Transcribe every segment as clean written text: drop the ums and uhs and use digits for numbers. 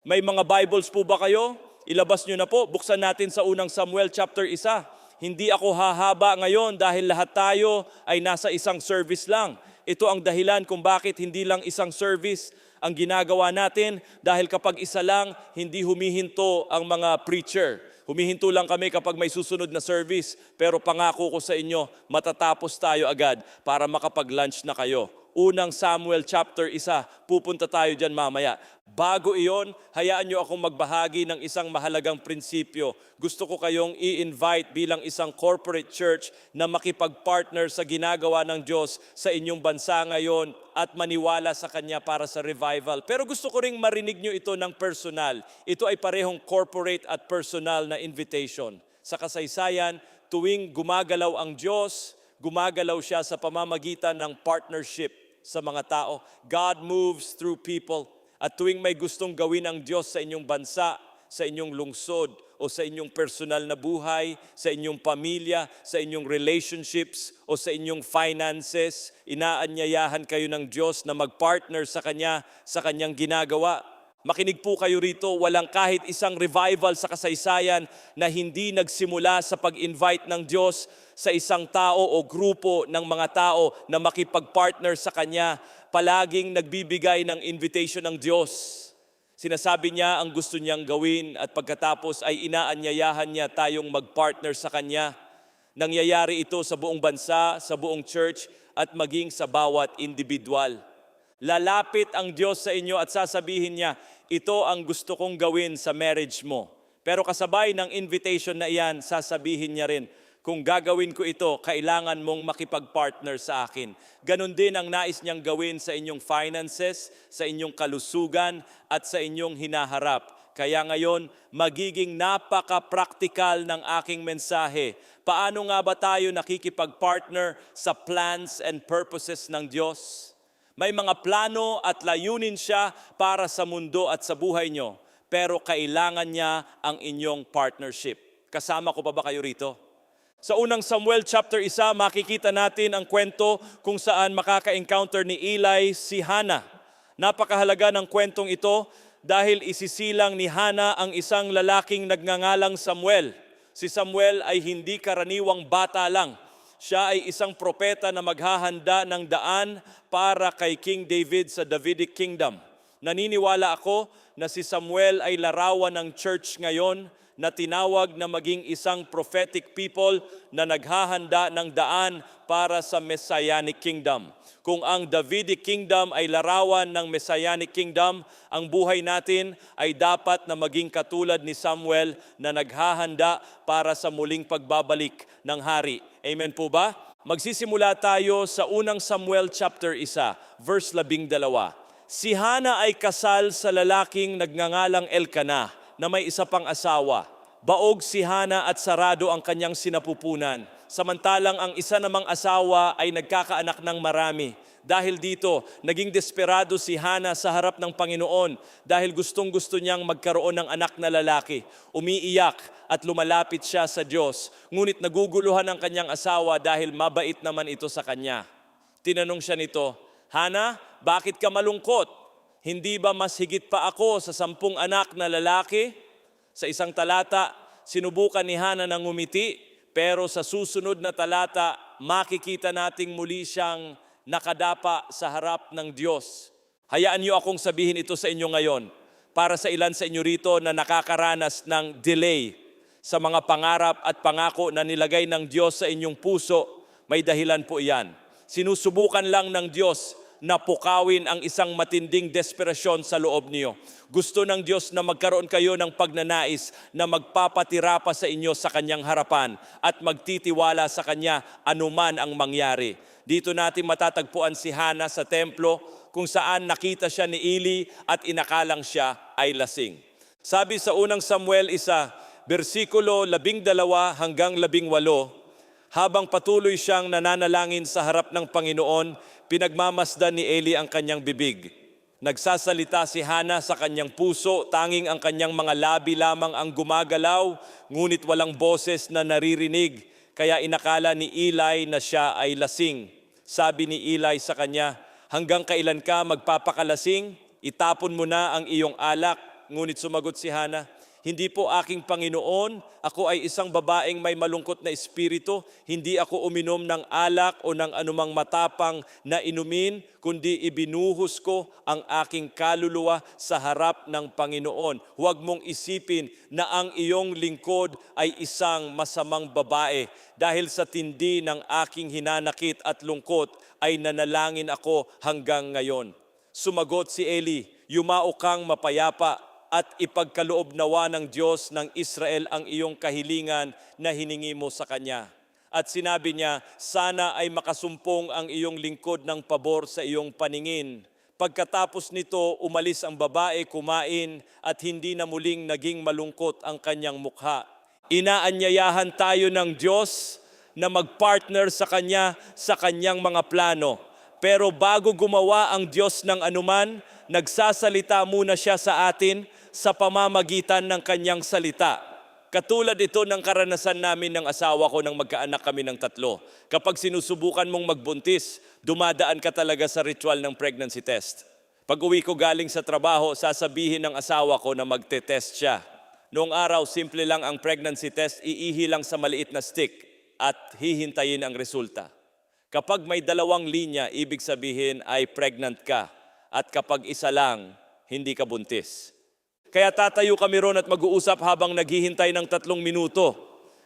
May mga Bibles po ba kayo? Ilabas nyo na po. Buksan natin sa unang Samuel chapter 1. Hindi ako hahaba ngayon dahil lahat tayo ay nasa isang service lang. Ito ang dahilan kung bakit hindi lang isang service ang ginagawa natin dahil kapag isa lang, hindi humihinto ang mga preacher. Humihinto lang kami kapag may susunod na service. Pero pangako ko sa inyo, matatapos tayo agad para makapag-lunch na kayo. Unang Samuel chapter 1, pupunta tayo dyan mamaya. Bago iyon, hayaan nyo akong magbahagi ng isang mahalagang prinsipyo. Gusto ko kayong i-invite bilang isang corporate church na makipag-partner sa ginagawa ng Diyos sa inyong bansa ngayon at maniwala sa Kanya para sa revival. Pero gusto ko ring marinig nyo ito ng personal. Ito ay parehong corporate at personal na invitation. Sa kasaysayan, tuwing gumagalaw ang Diyos, gumagalaw siya sa pamamagitan ng partnership sa mga tao. God moves through people. At tuwing may gustong gawin ang Diyos sa inyong bansa, sa inyong lungsod, o sa inyong personal na buhay, sa inyong pamilya, sa inyong relationships, o sa inyong finances, inaanyayahan kayo ng Diyos na mag-partner sa Kanya, sa Kanyang ginagawa. Makinig po kayo rito, walang kahit isang revival sa kasaysayan na hindi nagsimula sa pag-invite ng Diyos sa isang tao o grupo ng mga tao na makipag-partner sa Kanya. Palaging nagbibigay ng invitation ng Diyos. Sinasabi niya ang gusto niyang gawin at pagkatapos ay inaanyayahan niya tayong mag-partner sa Kanya. Nangyayari ito sa buong bansa, sa buong church at maging sa bawat individual. Lalapit ang Diyos sa inyo at sasabihin niya, ito ang gusto kong gawin sa marriage mo. Pero kasabay ng invitation na iyan, sasabihin niya rin, kung gagawin ko ito, kailangan mong makipag-partner sa akin. Ganon din ang nais niyang gawin sa inyong finances, sa inyong kalusugan, at sa inyong hinaharap. Kaya ngayon, magiging napaka-practical ng aking mensahe. Paano nga ba tayo nakikipag-partner sa plans and purposes ng Diyos? May mga plano at layunin siya para sa mundo at sa buhay nyo. Pero kailangan niya ang inyong partnership. Kasama ko pa ba kayo rito? Sa unang Samuel chapter 1, makikita natin ang kwento kung saan makaka-encounter ni Eli si Hannah. Napakahalaga ng kwentong ito dahil isisilang ni Hannah ang isang lalaking nagngangalang Samuel. Si Samuel ay hindi karaniwang bata lang. Siya ay isang propeta na maghahanda ng daan para kay King David sa Davidic Kingdom. Naniniwala ako na si Samuel ay larawan ng church ngayon na tinawag na maging isang prophetic people na naghahanda ng daan para sa Messianic Kingdom. Kung ang Davidic Kingdom ay larawan ng Messianic Kingdom, ang buhay natin ay dapat na maging katulad ni Samuel na naghahanda para sa muling pagbabalik ng hari. Amen po ba? Magsisimula tayo sa unang Samuel chapter 1, verse 12. Si Hannah ay kasal sa lalaking nagngangalang Elkanah, na may isa pang asawa. Baog si Hannah at sarado ang kanyang sinapupunan. Samantalang ang isa namang asawa ay nagkakaanak ng marami. Dahil dito, naging desperado si Hannah sa harap ng Panginoon dahil gustong-gusto niyang magkaroon ng anak na lalaki. Umiiyak at lumalapit siya sa Diyos. Ngunit naguguluhan ang kanyang asawa dahil mabait naman ito sa kanya. Tinanong siya nito, Hannah, bakit ka malungkot? Hindi ba mas higit pa ako sa 10 anak na lalaki? Sa isang talata, sinubukan ni Hannah na ngumiti, pero sa susunod na talata, makikita nating muli siyang nakadapa sa harap ng Diyos. Hayaan niyo akong sabihin ito sa inyo ngayon, para sa ilan sa inyo rito na nakakaranas ng delay sa mga pangarap at pangako na nilagay ng Diyos sa inyong puso, may dahilan po iyan. Sinusubukan lang ng Diyos na pukawin ang isang matinding desperasyon sa loob niyo. Gusto ng Diyos na magkaroon kayo ng pagnanais na magpapatira pa sa inyo sa Kanyang harapan at magtitiwala sa Kanya anuman ang mangyari. Dito natin matatagpuan si Hannah sa templo kung saan nakita siya ni Eli at inakalang siya ay lasing. Sabi sa unang Samuel 1, versikulo 12 hanggang 18, habang patuloy siyang nananalangin sa harap ng Panginoon, pinagmamasdan ni Eli ang kanyang bibig. Nagsasalita si Hannah sa kanyang puso, tanging ang kanyang mga labi lamang ang gumagalaw, ngunit walang boses na naririnig. Kaya inakala ni Eli na siya ay lasing. Sabi ni Eli sa kanya, hanggang kailan ka magpapakalasing? Itapon mo na ang iyong alak. Ngunit sumagot si Hana, hindi po aking Panginoon, ako ay isang babaeng may malungkot na espiritu, hindi ako uminom ng alak o ng anumang matapang na inumin, kundi ibinuhos ko ang aking kaluluwa sa harap ng Panginoon. Huwag mong isipin na ang iyong lingkod ay isang masamang babae. Dahil sa tindi ng aking hinanakit at lungkot ay nanalangin ako hanggang ngayon. Sumagot si Eli, yumao kang mapayapa at ipagkaloob nawa ng Diyos ng Israel ang iyong kahilingan na hiningi mo sa Kanya. At sinabi niya, sana ay makasumpong ang iyong lingkod ng pabor sa iyong paningin. Pagkatapos nito, umalis ang babae, kumain at hindi na muling naging malungkot ang kanyang mukha. Inaanyayahan tayo ng Diyos na magpartner sa Kanya sa Kanyang mga plano. Pero bago gumawa ang Diyos ng anuman, nagsasalita muna siya sa atin sa pamamagitan ng Kanyang salita. Katulad ito ng karanasan namin ng asawa ko nang magkaanak kami ng 3. Kapag sinusubukan mong magbuntis, dumadaan ka talaga sa ritual ng pregnancy test. Pag uwi ko galing sa trabaho, sasabihin ng asawa ko na magte-test siya. Noong araw, simple lang ang pregnancy test, iihi lang sa maliit na stick at hihintayin ang resulta. Kapag may 2 linya, ibig sabihin ay pregnant ka. At kapag isa lang, hindi ka buntis. Kaya tatayo kami ron at mag-uusap habang naghihintay ng 3 minuto.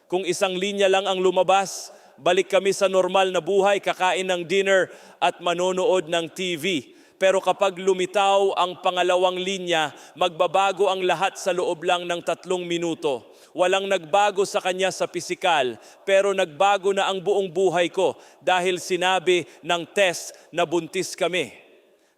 Kung 1 linya lang ang lumabas, balik kami sa normal na buhay, kakain ng dinner at manonood ng TV. Pero kapag lumitaw ang 2 linya, magbabago ang lahat sa loob lang ng 3 minuto. Walang nagbago sa kanya sa pisikal, pero nagbago na ang buong buhay ko dahil sinabi ng test na buntis kami.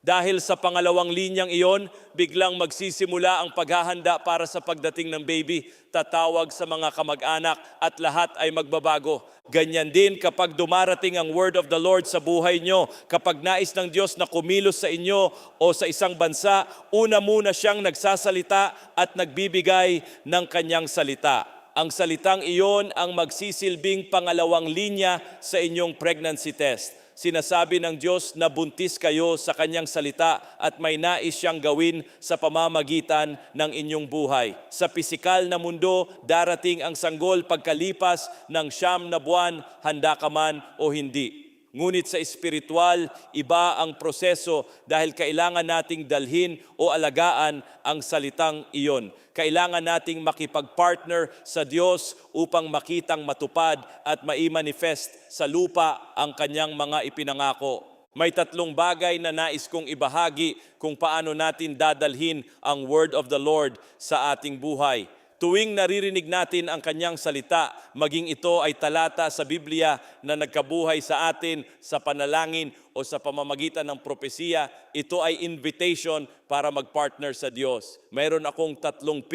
Dahil sa 2 linyang iyon, biglang magsisimula ang paghahanda para sa pagdating ng baby, tatawag sa mga kamag-anak at lahat ay magbabago. Ganyan din kapag dumarating ang word of the Lord sa buhay nyo, kapag nais ng Diyos na kumilos sa inyo o sa isang bansa, una muna siyang nagsasalita at nagbibigay ng kanyang salita. Ang salitang iyon ang magsisilbing 2 linya sa inyong pregnancy test. Sinasabi ng Diyos na buntis kayo sa Kanyang salita at may nais siyang gawin sa pamamagitan ng inyong buhay. Sa pisikal na mundo, darating ang sanggol pagkalipas ng 9 na buwan, handa ka man o hindi. Ngunit sa espiritual, iba ang proseso dahil kailangan nating dalhin o alagaan ang salitang iyon. Kailangan nating makipag-partner sa Diyos upang makitang matupad at mai-manifest sa lupa ang Kanyang mga ipinangako. May 3 bagay na nais kong ibahagi kung paano natin dadalhin ang word of the Lord sa ating buhay. Tuwing naririnig natin ang Kanyang salita, maging ito ay talata sa Biblia na nagkabuhay sa atin sa panalangin o sa pamamagitan ng propesiya, ito ay invitation para magpartner sa Diyos. Mayroon akong 3 P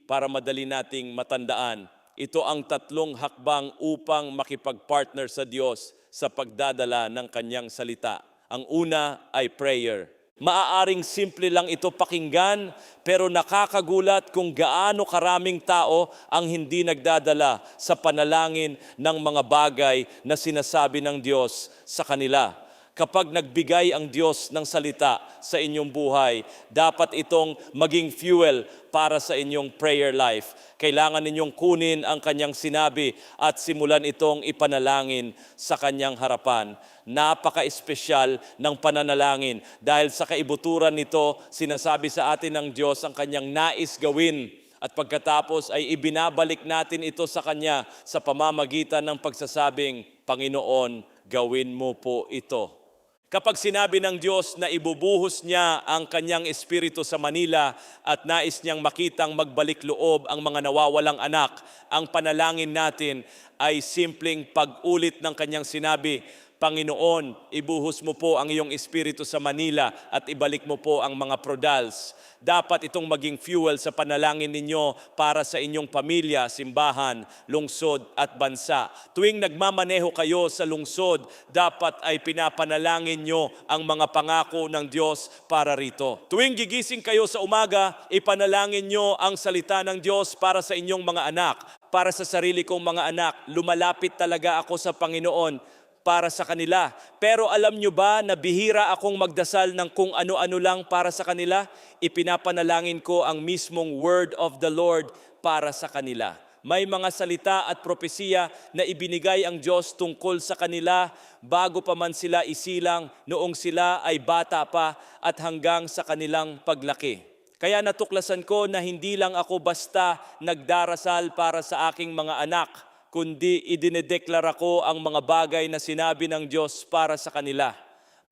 para madali nating matandaan. Ito ang 3 hakbang upang makipagpartner sa Diyos sa pagdadala ng Kanyang salita. Ang una ay prayer. Maaaring simple lang ito pakinggan, pero nakakagulat kung gaano karaming tao ang hindi nagdadala sa panalangin ng mga bagay na sinasabi ng Diyos sa kanila. Kapag nagbigay ang Diyos ng salita sa inyong buhay, dapat itong maging fuel para sa inyong prayer life. Kailangan ninyong kunin ang Kanyang sinabi at simulan itong ipanalangin sa Kanyang harapan. Napaka-espesyal ng pananalangin dahil sa kaibuturan nito, sinasabi sa atin ng Diyos ang Kanyang nais gawin. At pagkatapos ay ibinabalik natin ito sa Kanya sa pamamagitan ng pagsasabing, Panginoon, gawin mo po ito. Kapag sinabi ng Diyos na ibubuhos niya ang Kanyang Espiritu sa Manila at nais niyang makitang magbalik loob ang mga nawawalang anak, ang panalangin natin ay simpleng pag-ulit ng Kanyang sinabi, Panginoon, ibuhos mo po ang iyong Espiritu sa Manila at ibalik mo po ang mga prodals. Dapat itong maging fuel sa panalangin ninyo para sa inyong pamilya, simbahan, lungsod at bansa. Tuwing nagmamaneho kayo sa lungsod, dapat ay pinapanalangin nyo ang mga pangako ng Diyos para rito. Tuwing gigising kayo sa umaga, ipanalangin nyo ang salita ng Diyos para sa inyong mga anak. Para sa sarili kong mga anak, lumalapit talaga ako sa Panginoon. para sa kanila. Pero alam nyo ba na bihira akong magdasal ng kung ano-ano lang para sa kanila? Ipinapanalangin ko ang mismong word of the Lord para sa kanila. May mga salita at propesiya na ibinigay ang Diyos tungkol sa kanila bago pa man sila isilang, noong sila ay bata pa at hanggang sa kanilang paglaki. Kaya natuklasan ko na hindi lang ako basta nagdarasal para sa aking mga anak, kundi idinedeklara ko ang mga bagay na sinabi ng Diyos para sa kanila.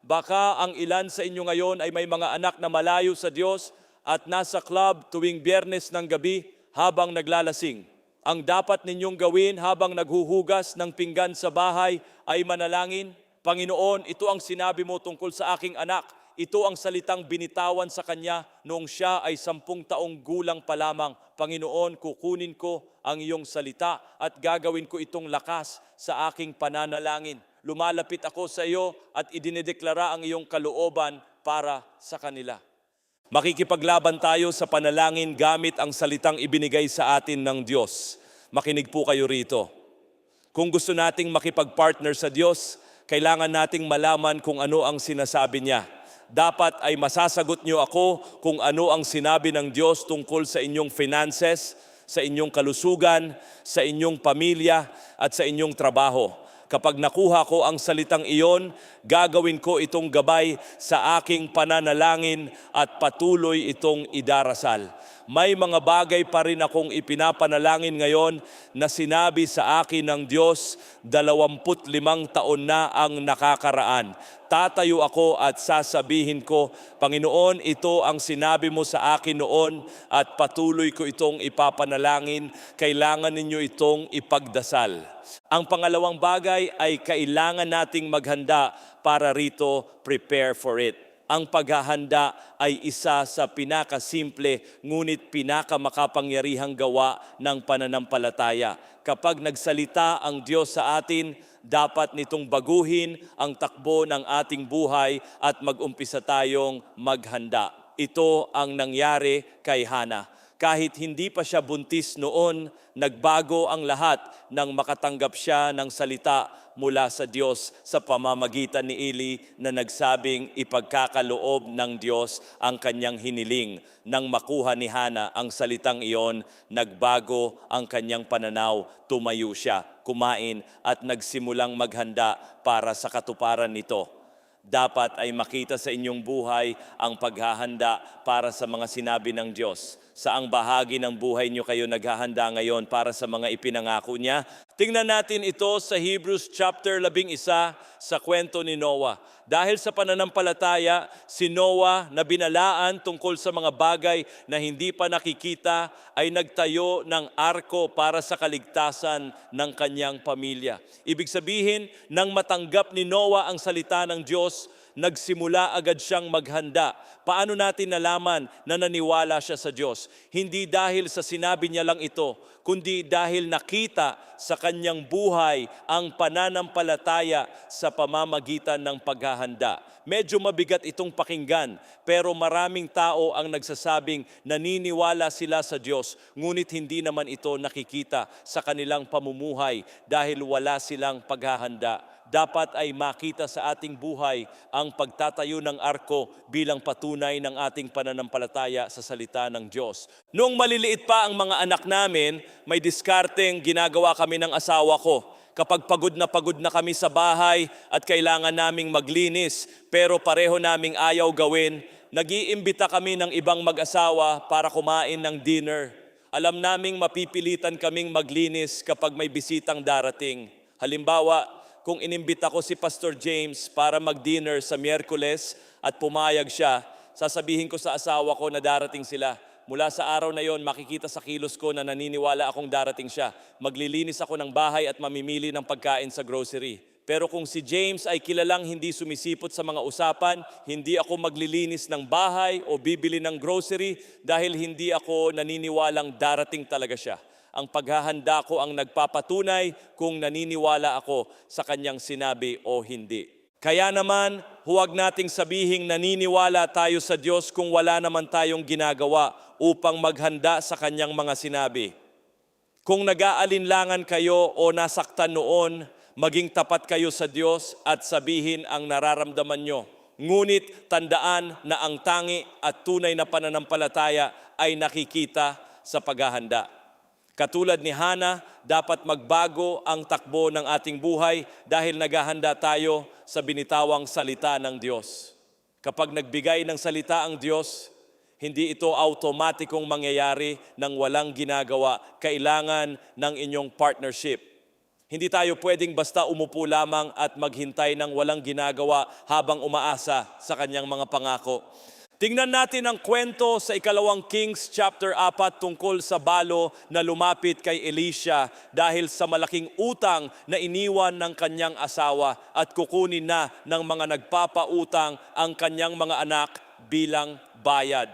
Baka ang ilan sa inyo ngayon ay may mga anak na malayo sa Diyos at nasa club tuwing Biyernes ng gabi habang naglalasing. Ang dapat ninyong gawin habang naghuhugas ng pinggan sa bahay ay manalangin, Panginoon, ito ang sinabi mo tungkol sa aking anak. Ito ang salitang binitawan sa kanya noong siya ay 10 taong gulang pa lamang. Panginoon, kukunin ko ang iyong salita at gagawin ko itong lakas sa aking pananalangin. Lumalapit ako sa iyo at idinedeklara ang iyong kalooban para sa kanila. Makikipaglaban tayo sa panalangin gamit ang salitang ibinigay sa atin ng Diyos. Makinig po kayo rito. Kung gusto nating makipag-partner sa Diyos, kailangan nating malaman kung ano ang sinasabi niya. Dapat ay masasagot niyo ako kung ano ang sinabi ng Diyos tungkol sa inyong finances, sa inyong kalusugan, sa inyong pamilya at sa inyong trabaho. Kapag nakuha ko ang salitang iyon, gagawin ko itong gabay sa aking pananalangin at patuloy itong idarasal. May mga bagay pa rin akong ipinapanalangin ngayon na sinabi sa akin ng Diyos 25 taon na ang nakakaraan. Tatayo ako at sasabihin ko, Panginoon, ito ang sinabi mo sa akin noon at patuloy ko itong ipapanalangin. Kailangan ninyo itong ipagdasal. Ang pangalawang bagay ay kailangan nating maghanda para rito, prepare for it. Ang paghahanda ay isa sa pinakasimple ngunit pinakamakapangyarihang gawa ng pananampalataya. Kapag nagsalita ang Diyos sa atin, dapat nitong baguhin ang takbo ng ating buhay at mag-umpisa tayong maghanda. Ito ang nangyari kay Hana. Kahit hindi pa siya buntis noon, nagbago ang lahat nang makatanggap siya ng salita mula sa Diyos sa pamamagitan ni Eli na nagsabing ipagkakaloob ng Diyos ang kanyang hiniling. Nang makuha ni Hana ang salitang iyon, nagbago ang kanyang pananaw, tumayo siya, kumain at nagsimulang maghanda para sa katuparan nito. Dapat ay makita sa inyong buhay ang paghahanda para sa mga sinabi ng Diyos. Saang bahagi ng buhay niyo kayo naghahanda ngayon para sa mga ipinangako niya? Tingnan natin ito sa Hebrews chapter 11 sa kwento ni Noah. Dahil sa pananampalataya, si Noah na binalaan tungkol sa mga bagay na hindi pa nakikita ay nagtayo ng arko para sa kaligtasan ng kanyang pamilya. Ibig sabihin, nang matanggap ni Noah ang salita ng Diyos, nagsimula agad siyang maghanda. Paano natin nalaman na naniwala siya sa Diyos? Hindi dahil sa sinabi niya lang ito, kundi dahil nakita sa kanyang buhay ang pananampalataya sa pamamagitan ng paghahanda. Medyo mabigat itong pakinggan, pero maraming tao ang nagsasabing naniniwala sila sa Diyos, ngunit hindi naman ito nakikita sa kanilang pamumuhay dahil wala silang paghahanda. Dapat ay makita sa ating buhay ang pagtatayo ng arko bilang patunay ng ating pananampalataya sa salita ng Diyos. Noong maliliit pa ang mga anak namin, may diskarteng ginagawa kami ng asawa ko. Kapag pagod na kami sa bahay at kailangan naming maglinis, pero pareho naming ayaw gawin, nag-iimbita kami ng ibang mag-asawa para kumain ng dinner. Alam naming mapipilitan kaming maglinis kapag may bisitang darating. Halimbawa, kung inimbita ko si Pastor James para mag-dinner sa Miyerkules at pumayag siya, sasabihin ko sa asawa ko na darating sila. Mula sa araw na yon, makikita sa kilos ko na naniniwala akong darating siya. Maglilinis ako ng bahay at mamimili ng pagkain sa grocery. Pero kung si James ay kilalang hindi sumisipot sa mga usapan, hindi ako maglilinis ng bahay o bibili ng grocery dahil hindi ako naniniwalang darating talaga siya. Ang paghahanda ko ang nagpapatunay kung naniniwala ako sa kanyang sinabi o hindi. Kaya naman, huwag nating sabihing naniniwala tayo sa Diyos kung wala naman tayong ginagawa upang maghanda sa kanyang mga sinabi. Kung nag-aalinlangan kayo o nasaktan noon, Maging tapat kayo sa Diyos at sabihin ang nararamdaman nyo. Ngunit tandaan na ang tangi at tunay na pananampalataya ay nakikita sa paghahanda. Katulad ni Hana, dapat magbago ang takbo ng ating buhay dahil naghahanda tayo sa binitawang salita ng Diyos. Kapag nagbigay ng salita ang Diyos, hindi ito automatikong mangyayari nang walang ginagawa. Kailangan ng inyong partnership. Hindi tayo pwedeng basta umupo lamang at maghintay ng walang ginagawa habang umaasa sa kanyang mga pangako. Tingnan natin ang kwento sa 2 Kings chapter 4 tungkol sa balo na lumapit kay Elisha dahil sa malaking utang na iniwan ng kanyang asawa at kukunin na ng mga nagpapautang ang kanyang mga anak bilang bayad.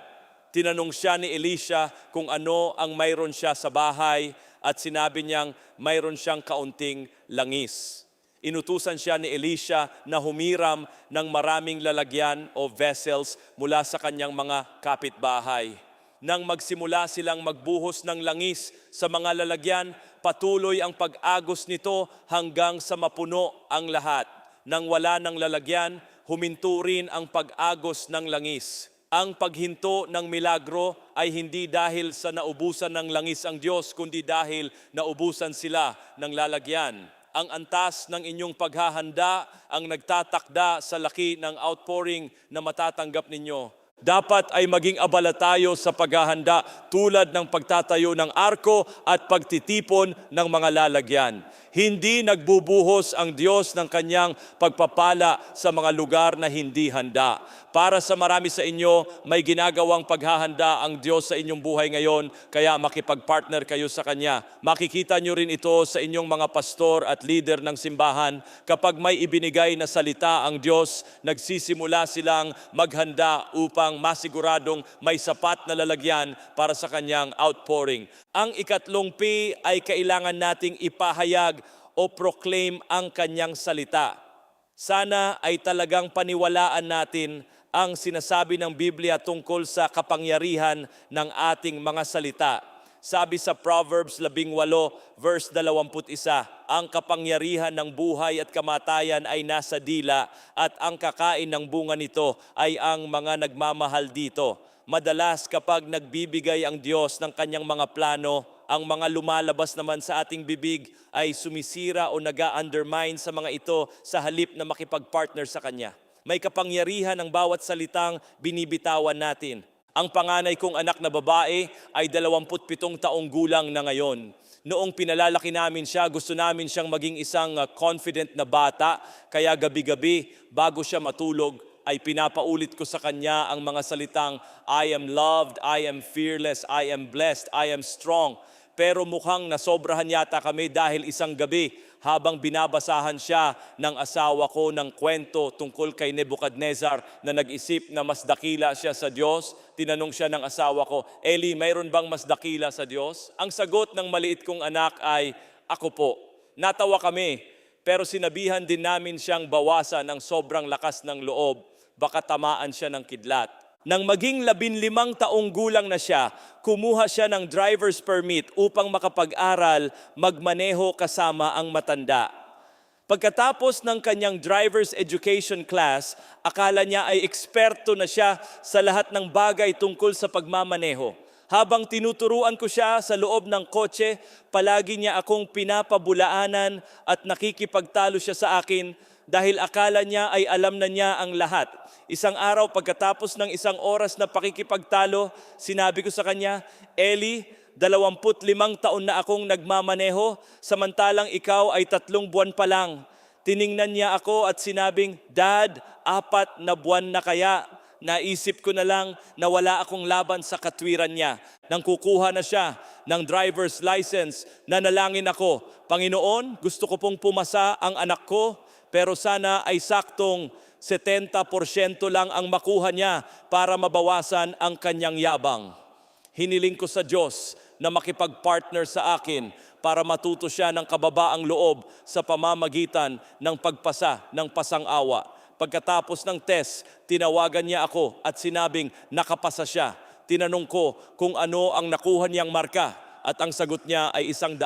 Tinanong siya ni Elisha kung ano ang mayroon siya sa bahay at sinabi niyang mayroon siyang kaunting langis. Inutusan siya ni Elisha na humiram ng maraming lalagyan o vessels mula sa kanyang mga kapitbahay. Nang magsimula silang magbuhos ng langis sa mga lalagyan, patuloy ang pag-agos nito hanggang sa mapuno ang lahat. Nang wala ng lalagyan, huminto rin ang pag-agos ng langis. Ang paghinto ng milagro ay hindi dahil sa naubusan ng langis ang Diyos, kundi dahil naubusan sila ng lalagyan. Ang antas ng inyong paghahanda ang nagtatakda sa laki ng outpouring na matatanggap ninyo. Dapat ay maging abala tayo sa paghahanda tulad ng pagtatayo ng arko at pagtitipon ng mga lalagyan. Hindi nagbubuhos ang Diyos ng kanyang pagpapala sa mga lugar na hindi handa. Para sa marami sa inyo, may ginagawang paghahanda ang Diyos sa inyong buhay ngayon, kaya makipag-partner kayo sa Kanya. Makikita nyo rin ito sa inyong mga pastor at leader ng simbahan. Kapag may ibinigay na salita ang Diyos, nagsisimula silang maghanda upang masiguradong may sapat na lalagyan para sa Kanyang outpouring. Ang ikatlong P ay kailangan nating ipahayag o proclaim ang Kanyang salita. Sana ay talagang paniwalaan natin ang sinasabi ng Biblia tungkol sa kapangyarihan ng ating mga salita. Sabi sa Proverbs 18, verse 21, ang kapangyarihan ng buhay at kamatayan ay nasa dila at ang kakain ng bunga nito ay ang mga nagmamahal dito. Madalas kapag nagbibigay ang Diyos ng kanyang mga plano, ang mga lumalabas naman sa ating bibig ay sumisira o nag-undermine sa mga ito sa halip na makipag-partner sa Kanya. May kapangyarihan ang bawat salitang binibitawan natin. Ang panganay kong anak na babae ay 27 taong gulang na ngayon. Noong pinalalaki namin siya, gusto namin siyang maging isang confident na bata. Kaya gabi-gabi, bago siya matulog, ay pinapaulit ko sa kanya ang mga salitang, I am loved, I am fearless, I am blessed, I am strong. Pero mukhang nasobrahan yata kami dahil isang gabi habang binabasahan siya ng asawa ko ng kwento tungkol kay Nebuchadnezzar na nag-isip na mas dakila siya sa Diyos, tinanong siya ng asawa ko, Eli, mayroon bang mas dakila sa Diyos? Ang sagot ng maliit kong anak ay, ako po. Natawa kami, pero sinabihan din namin siyang bawasan ng sobrang lakas ng loob, baka tamaan siya ng kidlat. Nang maging 15 taong gulang na siya, kumuha siya ng driver's permit upang makapag-aral, magmaneho kasama ang matanda. Pagkatapos ng kanyang driver's education class, akala niya ay eksperto na siya sa lahat ng bagay tungkol sa pagmamaneho. Habang tinuturuan ko siya sa loob ng kotse, palagi niya akong pinapabulaanan at nakikipagtalo siya sa akin dahil akala niya ay alam na niya ang lahat. Isang araw pagkatapos ng 1 oras na pakikipagtalo, sinabi ko sa kanya, Eli, 25 taon na akong nagmamaneho, samantalang ikaw ay 3 buwan pa lang. Tiningnan niya ako at sinabing, Dad, 4 na buwan na kaya. Naisip ko na lang na wala akong laban sa katwiran niya. Nang kukuha na siya ng driver's license, nanalangin ako, Panginoon, gusto ko pong pumasa ang anak ko, pero sana ay saktong 70% lang ang makuha niya para mabawasan ang kanyang yabang. Hiniling ko sa Diyos na makipag-partner sa akin para matuto siya ng kababaang loob sa pamamagitan ng pagpasa ng pasang-awa. Pagkatapos ng test, tinawagan niya ako at sinabing nakapasa siya. Tinanong ko kung ano ang nakuha niyang marka at ang sagot niya ay 100%.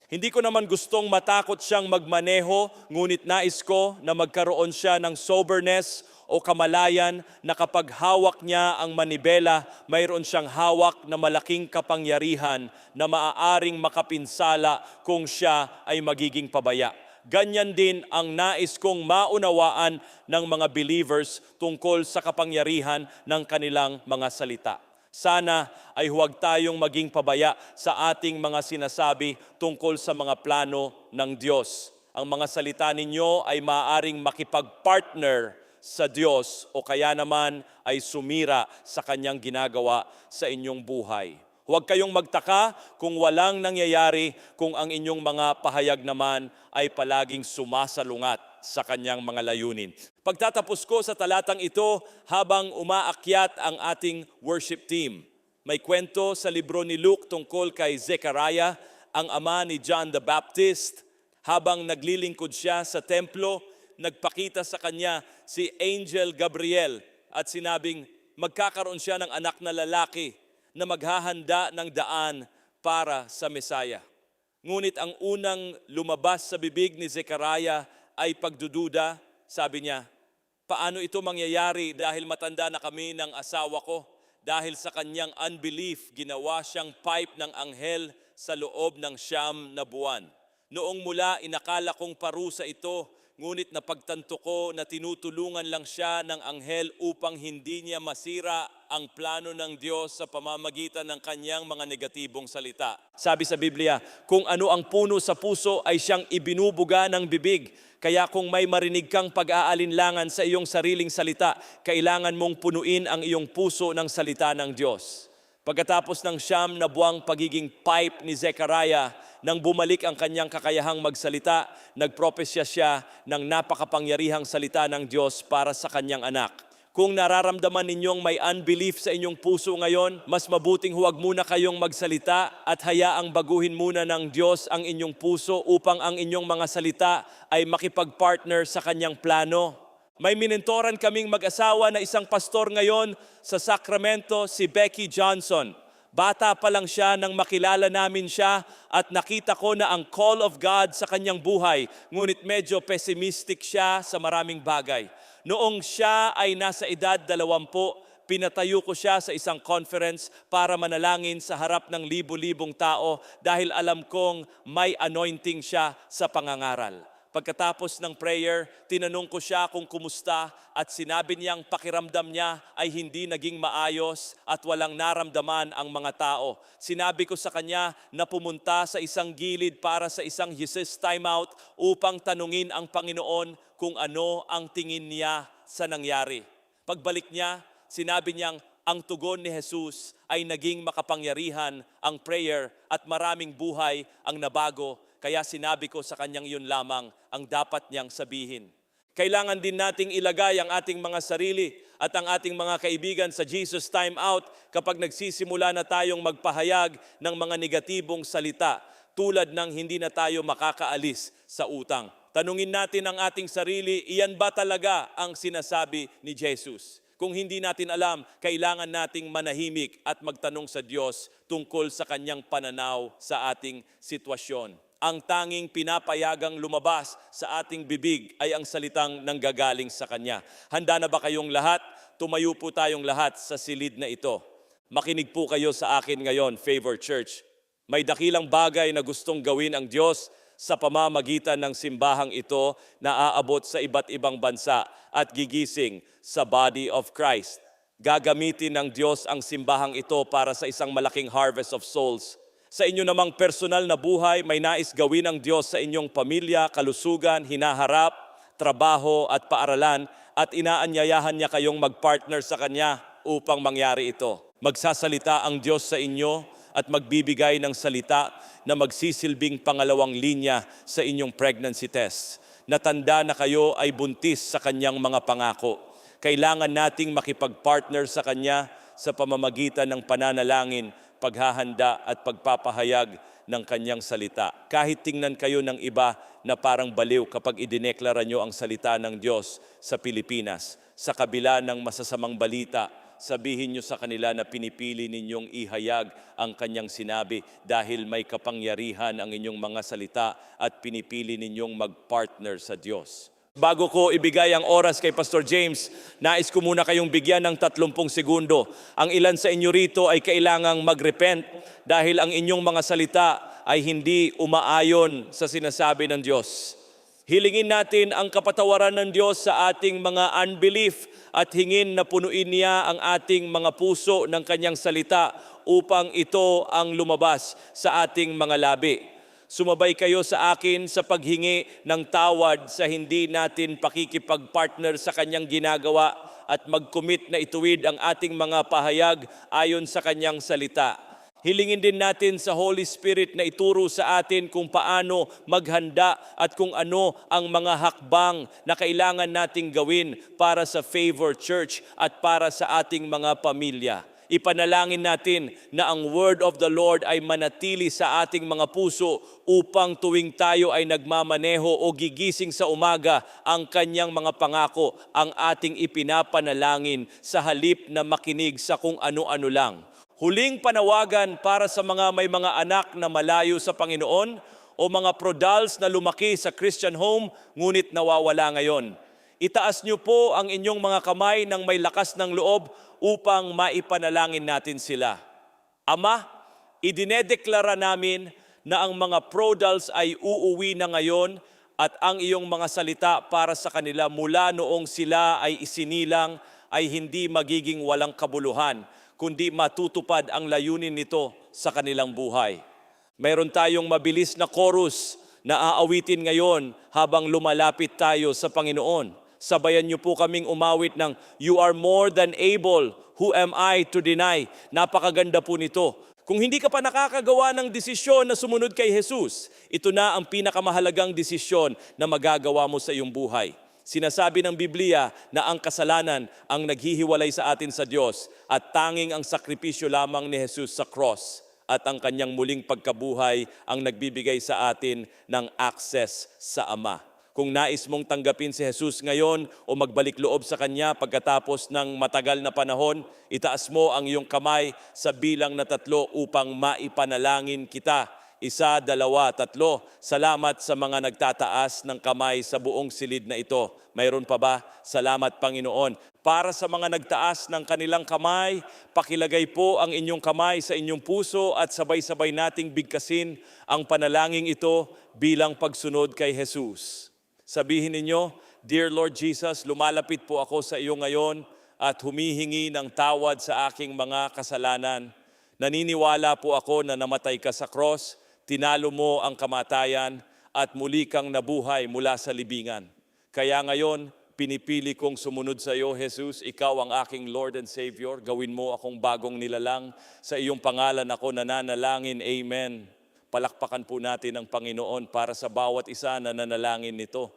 Hindi ko naman gustong matakot siyang magmaneho, ngunit nais ko na magkaroon siya ng soberness o kamalayan na kapag hawak niya ang manibela, mayroon siyang hawak na malaking kapangyarihan na maaaring makapinsala kung siya ay magiging pabaya. Ganyan din ang nais kong maunawaan ng mga believers tungkol sa kapangyarihan ng kanilang mga salita. Sana ay huwag tayong maging pabaya sa ating mga sinasabi tungkol sa mga plano ng Diyos. Ang mga salita ninyo ay maaaring makipag-partner sa Diyos o kaya naman ay sumira sa Kanyang ginagawa sa inyong buhay. Huwag kayong magtaka kung walang nangyayari kung ang inyong mga pahayag naman ay palaging sumasalungat sa Kanyang mga layunin. Pagtatapos ko sa talatang ito, habang umaakyat ang ating worship team, may kwento sa libro ni Luke tungkol kay Zechariah, ang ama ni John the Baptist. Habang naglilingkod siya sa templo, nagpakita sa kanya si Angel Gabriel at sinabing magkakaroon siya ng anak na lalaki na maghahanda ng daan para sa Mesaya. Ngunit ang unang lumabas sa bibig ni Zechariah ay pagdududa. Sabi niya, paano ito mangyayari dahil matanda na kami ng asawa ko? Dahil sa kanyang unbelief, ginawa siyang pipe ng anghel sa loob ng 9 na buwan. Noong mula, inakala kong parusa ito, ngunit napagtanto ko na tinutulungan lang siya ng anghel upang hindi niya masira ang plano ng Diyos sa pamamagitan ng kanyang mga negatibong salita. Sabi sa Biblia, kung ano ang puno sa puso ay siyang ibinubuga ng bibig. Kaya kung may marinig kang pag-aalinlangan sa iyong sariling salita, kailangan mong punuin ang iyong puso ng salita ng Diyos. Pagkatapos ng 9 na buwang pagiging pipe ni Zechariah, nang bumalik ang kanyang kakayahang magsalita, nagpropesya siya ng napakapangyarihang salita ng Diyos para sa kanyang anak. Kung nararamdaman ninyong may unbelief sa inyong puso ngayon, mas mabuting huwag muna kayong magsalita at hayaang baguhin muna ng Diyos ang inyong puso upang ang inyong mga salita ay makipag-partner sa kanyang plano. May minentoran kaming mag-asawa na isang pastor ngayon sa Sacramento, si Becky Johnson. Bata pa lang siya nang makilala namin siya at nakita ko na ang call of God sa kanyang buhay, ngunit medyo pessimistic siya sa maraming bagay. Noong siya ay nasa edad 20, pinatayo ko siya sa isang conference para manalangin sa harap ng libo-libong tao dahil alam kong may anointing siya sa pangangaral. Pagkatapos ng prayer, tinanong ko siya kung kumusta at sinabi niyang pakiramdam niya ay hindi naging maayos at walang naramdaman ang mga tao. Sinabi ko sa kanya na pumunta sa isang gilid para sa isang Jesus timeout upang tanungin ang Panginoon kung ano ang tingin niya sa nangyari. Pagbalik niya, sinabi niyang ang tugon ni Jesus ay naging makapangyarihan ang prayer at maraming buhay ang nabago. Kaya sinabi ko sa kanyang yun lamang ang dapat niyang sabihin. Kailangan din nating ilagay ang ating mga sarili at ang ating mga kaibigan sa Jesus Time Out kapag nagsisimula na tayong magpahayag ng mga negatibong salita tulad ng hindi na tayo makakaalis sa utang. Tanungin natin ang ating sarili, iyan ba talaga ang sinasabi ni Jesus? Kung hindi natin alam, kailangan nating manahimik at magtanong sa Diyos tungkol sa kanyang pananaw sa ating sitwasyon. Ang tanging pinapayagang lumabas sa ating bibig ay ang salitang nanggagaling sa Kanya. Handa na ba kayong lahat? Tumayo po tayong lahat sa silid na ito. Makinig po kayo sa akin ngayon, Favor Church. May dakilang bagay na gustong gawin ang Diyos sa pamamagitan ng simbahang ito na aabot sa iba't ibang bansa at gigising sa body of Christ. Gagamitin ng Diyos ang simbahang ito para sa isang malaking harvest of souls. Sa inyo namang personal na buhay, may nais gawin ng Diyos sa inyong pamilya, kalusugan, hinaharap, trabaho at paaralan at inaanyayahan niya kayong magpartner sa Kanya upang mangyari ito. Magsasalita ang Diyos sa inyo at magbibigay ng salita na magsisilbing pangalawang linya sa inyong pregnancy test. Natanda na kayo ay buntis sa Kanyang mga pangako. Kailangan nating makipagpartner sa Kanya sa pamamagitan ng pananalangin, paghahanda at pagpapahayag ng kanyang salita. Kahit tingnan kayo ng iba na parang baliw kapag idineklara nyo ang salita ng Diyos sa Pilipinas, sa kabila ng masasamang balita, sabihin nyo sa kanila na pinipili ninyong ihayag ang kanyang sinabi dahil may kapangyarihan ang inyong mga salita at pinipili ninyong magpartner sa Diyos. Bago ko ibigay ang oras kay Pastor James, nais ko muna kayong bigyan ng 30 segundo. Ang ilan sa inyo rito ay kailangang mag-repent dahil ang inyong mga salita ay hindi umaayon sa sinasabi ng Diyos. Hilingin natin ang kapatawaran ng Diyos sa ating mga unbelief at hingin na punuin niya ang ating mga puso ng kanyang salita upang ito ang lumabas sa ating mga labi. Sumabay kayo sa akin sa paghingi ng tawad sa hindi natin pakikipag-partner sa kanyang ginagawa at mag-commit na ituwid ang ating mga pahayag ayon sa kanyang salita. Hilingin din natin sa Holy Spirit na ituro sa atin kung paano maghanda at kung ano ang mga hakbang na kailangan nating gawin para sa Favor Church at para sa ating mga pamilya. Ipanalangin natin na ang word of the Lord ay manatili sa ating mga puso upang tuwing tayo ay nagmamaneho o gigising sa umaga, ang kanyang mga pangako ang ating ipinapanalangin sa halip na makinig sa kung ano-ano lang. Huling panawagan para sa mga may mga anak na malayo sa Panginoon o mga prodals na lumaki sa Christian home ngunit nawawala ngayon. Itaas niyo po ang inyong mga kamay ng may lakas ng loob upang maipanalangin natin sila. Ama, idinedeklara namin na ang mga prodals ay uuwi na ngayon at ang iyong mga salita para sa kanila mula noong sila ay isinilang ay hindi magiging walang kabuluhan, kundi matutupad ang layunin nito sa kanilang buhay. Mayroon tayong mabilis na chorus na aawitin ngayon habang lumalapit tayo sa Panginoon. Sabayan niyo po kaming umawit ng You are more than able, who am I to deny? Napakaganda po nito. Kung hindi ka pa nakakagawa ng desisyon na sumunod kay Jesus, ito na ang pinakamahalagang desisyon na magagawa mo sa iyong buhay. Sinasabi ng Biblia na ang kasalanan ang naghihiwalay sa atin sa Diyos at tanging ang sakripisyo lamang ni Jesus sa cross at ang kanyang muling pagkabuhay ang nagbibigay sa atin ng access sa Ama. Kung nais mong tanggapin si Jesus ngayon o magbalik loob sa Kanya pagkatapos ng matagal na panahon, itaas mo ang iyong kamay sa bilang na 3 upang maipanalangin kita. 1, 2, 3. Salamat sa mga nagtataas ng kamay sa buong silid na ito. Mayroon pa ba? Salamat, Panginoon. Para sa mga nagtaas ng kanilang kamay, pakilagay po ang inyong kamay sa inyong puso at sabay-sabay nating bigkasin ang panalangin ito bilang pagsunod kay Jesus. Sabihin ninyo, Dear Lord Jesus, lumalapit po ako sa iyo ngayon at humihingi ng tawad sa aking mga kasalanan. Naniniwala po ako na namatay ka sa cross, tinalo mo ang kamatayan at muli kang nabuhay mula sa libingan. Kaya ngayon, pinipili kong sumunod sa iyo, Jesus. Ikaw ang aking Lord and Savior. Gawin mo akong bagong nilalang. Sa iyong pangalan ako nananalangin. Amen. Palakpakan po natin ang Panginoon para sa bawat isa na nanalangin nito.